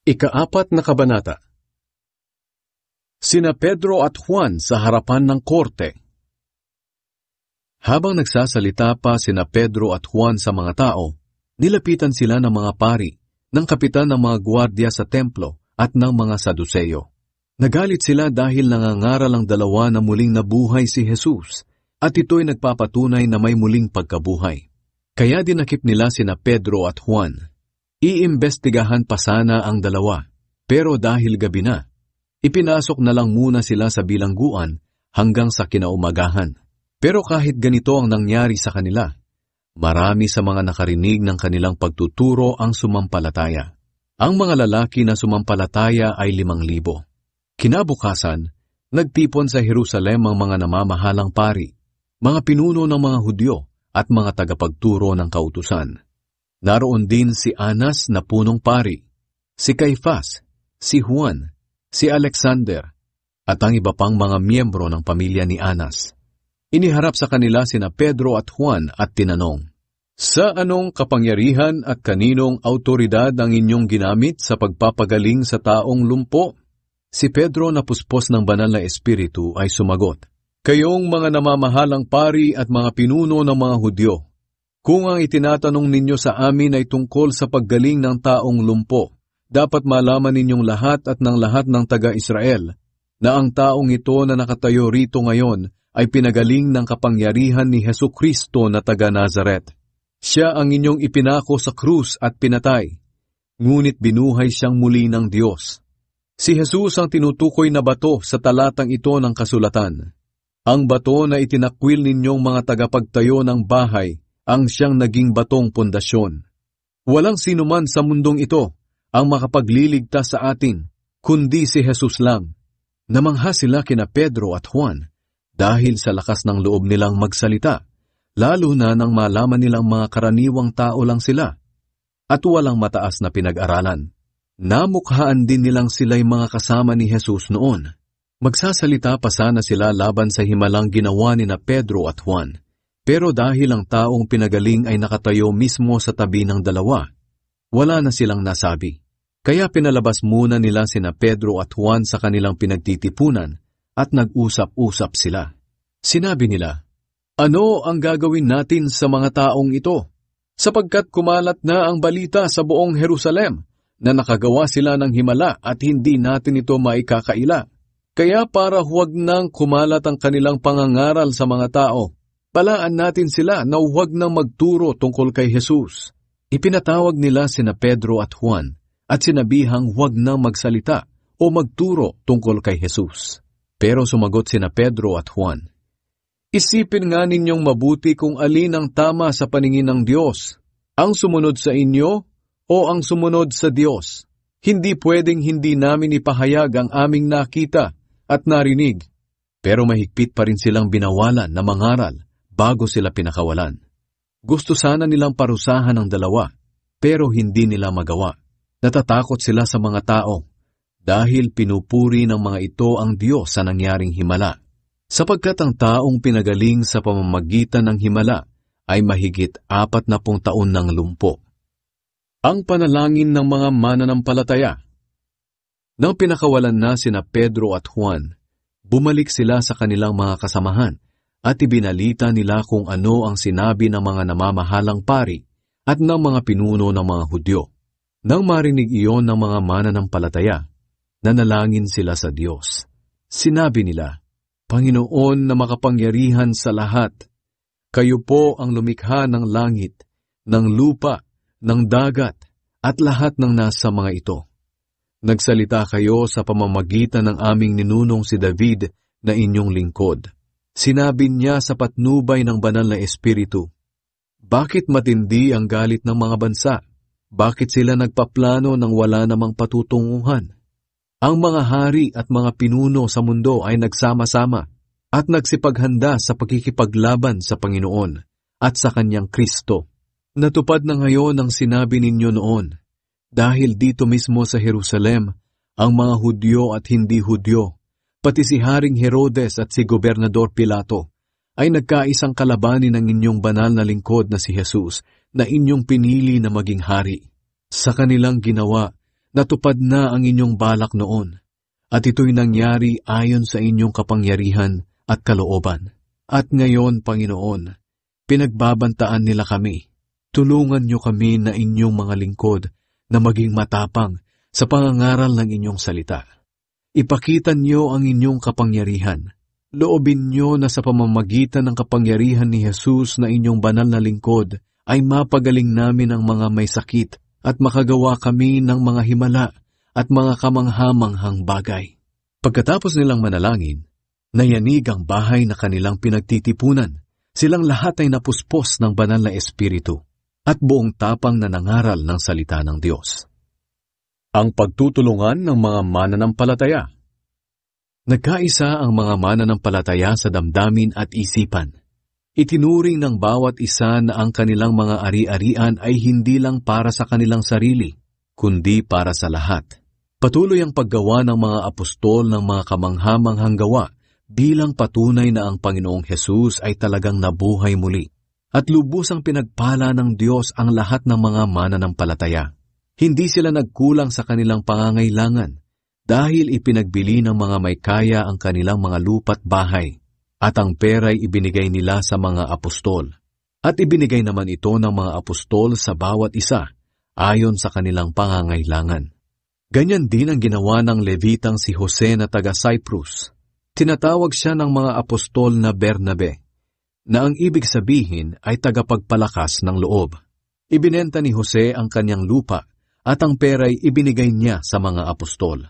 Ika-4 na kabanata. Sina Pedro at Juan sa harapan ng korte. Habang nagsasalita pa sina Pedro at Juan sa mga tao, nilapitan sila ng mga pari, ng kapitan ng mga gwardya sa templo at ng mga Saduseyo. Nagalit sila dahil nangangaral ang dalawa na muling nabuhay si Jesus, at ito'y nagpapatunay na may muling pagkabuhay. Kaya dinakip nila sina Pedro at Juan. Iimbestigahan pa sana ang dalawa, pero dahil gabi na, ipinasok na lang muna sila sa bilangguan hanggang sa kinaumagahan. Pero kahit ganito ang nangyari sa kanila, marami sa mga nakarinig ng kanilang pagtuturo ang sumampalataya. Ang mga lalaki na sumampalataya ay 5,000. Kinabukasan, nagtipon sa Jerusalem ang mga namamahalang pari, mga pinuno ng mga Hudyo at mga tagapagturo ng kautusan. Naroon din si Anas na punong pari, si Caifás, si Juan, si Alexander, at ang iba pang mga miyembro ng pamilya ni Anas. Iniharap sa kanila sina Pedro at Juan at tinanong, "Sa anong kapangyarihan at kaninong autoridad ang inyong ginamit sa pagpapagaling sa taong lumpo?" Si Pedro na puspos ng banal na espiritu ay sumagot, "Kayong mga namamahalang pari at mga pinuno ng mga Hudyo, kung ang itinatanong ninyo sa amin ay tungkol sa paggaling ng taong lumpo, dapat malaman ninyong lahat at ng lahat ng taga-Israel na ang taong ito na nakatayo rito ngayon ay pinagaling ng kapangyarihan ni Jesucristo na taga-Nazaret. Siya ang inyong ipinako sa krus at pinatay, ngunit binuhay siyang muli ng Diyos. Si Jesus ang tinutukoy na bato sa talatang ito ng kasulatan. Ang bato na itinakwil ninyong mga tagapagtayo ng bahay ang siyang naging batong pundasyon. Walang sinuman sa mundong ito ang makapagliligtas sa atin, kundi si Jesus lang." Namangha sila kina Pedro at Juan dahil sa lakas ng loob nilang magsalita, lalo na nang malaman nilang mga karaniwang tao lang sila at walang mataas na pinag-aralan. Namukhaan din nilang sila'y mga kasama ni Jesus noon. Magsasalita pa sana sila laban sa himalang ginawa ni na Pedro at Juan. Pero dahil ang taong pinagaling ay nakatayo mismo sa tabi ng dalawa, wala na silang nasabi. Kaya pinalabas muna nila sina Pedro at Juan sa kanilang pinagtitipunan at nag-usap-usap sila. Sinabi nila, "Ano ang gagawin natin sa mga taong ito? Sapagkat kumalat na ang balita sa buong Jerusalem na nakagawa sila ng himala at hindi natin ito maikakaila. Kaya para huwag nang kumalat ang kanilang pangangaral sa mga tao, balaan natin sila na huwag nang magturo tungkol kay Jesus." Ipinatawag nila sina Pedro at Juan at sinabihang huwag nang magsalita o magturo tungkol kay Jesus. Pero sumagot sina Pedro at Juan, "Isipin nga ninyong mabuti kung alin ang tama sa paningin ng Diyos, ang sumunod sa inyo o ang sumunod sa Diyos. Hindi pwedeng hindi namin ipahayag ang aming nakita at narinig." Pero mahigpit pa rin silang binawalan na mangaral bago sila pinakawalan. Gusto sana nilang parusahan ang dalawa, pero hindi nila magawa. Natatakot sila sa mga tao dahil pinupuri ng mga ito ang Diyos sa nangyaring himala, sapagkat ang taong pinagaling sa pamamagitan ng himala ay mahigit 40 taon ng lumpo. Ang panalangin ng mga mananampalataya. Nang pinakawalan na sina Pedro at Juan, bumalik sila sa kanilang mga kasamahan at ibinalita nila kung ano ang sinabi ng mga namamahalang pari at ng mga pinuno ng mga Hudyo. Nang marinig iyon ng mga mananampalataya, nanalangin sila sa Diyos. Sinabi nila, "Panginoon na makapangyarihan sa lahat, kayo po ang lumikha ng langit, ng lupa, ng dagat, at lahat ng nasa mga ito. Nagsalita kayo sa pamamagitan ng aming ninunong si David na inyong lingkod. Sinabi niya sa patnubay ng banal na espiritu, bakit matindi ang galit ng mga bansa? Bakit sila nagpaplano ng wala namang patutunguhan? Ang mga hari at mga pinuno sa mundo ay nagsama-sama at nagsipaghanda sa pagkikipaglaban sa Panginoon at sa Kanyang Kristo. Natupad na ngayon ang sinabi ninyo noon, dahil dito mismo sa Jerusalem, ang mga Hudyo at hindi Hudyo, pati si Haring Herodes at si Gobernador Pilato, ay nagkaisang kalabanin ng inyong banal na lingkod na si Jesus na inyong pinili na maging hari. Sa kanilang ginawa, Natupad na ang inyong balak noon, at ito'y nangyari ayon sa inyong kapangyarihan at kalooban. At ngayon, Panginoon, pinagbabantaan nila kami. Tulungan niyo kami na inyong mga lingkod na maging matapang sa pangangaral ng inyong salita. Ipakita niyo ang inyong kapangyarihan. Loobin niyo na sa pamamagitan ng kapangyarihan ni Jesus na inyong banal na lingkod ay mapagaling namin ang mga may sakit at makagawa kami ng mga himala at mga kamanghamanghang bagay. Pagkatapos nilang manalangin, nayanig ang bahay na kanilang pinagtitipunan. Silang lahat ay napuspos ng banal na espiritu at buong tapang na nangaral ng salita ng Diyos. Ang pagtutulungan ng mga mananampalataya. Nagkaisa ang mga mananampalataya sa damdamin at isipan. Itinuring ng bawat isa na ang kanilang mga ari-arian ay hindi lang para sa kanilang sarili, kundi para sa lahat. Patuloy ang paggawa ng mga apostol ng mga kamanghamanghang gawa bilang patunay na ang Panginoong Hesus ay talagang nabuhay muli. At lubusang pinagpala ng Diyos ang lahat ng mga mananampalataya. Hindi sila nagkulang sa kanilang pangangailangan dahil ipinagbili ng mga may kaya ang kanilang mga lupa't bahay, at ang pera'y ibinigay nila sa mga apostol. At ibinigay naman ito ng mga apostol sa bawat isa, ayon sa kanilang pangangailangan. Ganyan din ang ginawa ng Levitang si Jose na taga Cyprus. Tinatawag siya ng mga apostol na Bernabe, na ang ibig sabihin ay tagapagpalakas ng loob. Ibinenta ni Jose ang kanyang lupa at ang pera'y ibinigay niya sa mga apostol.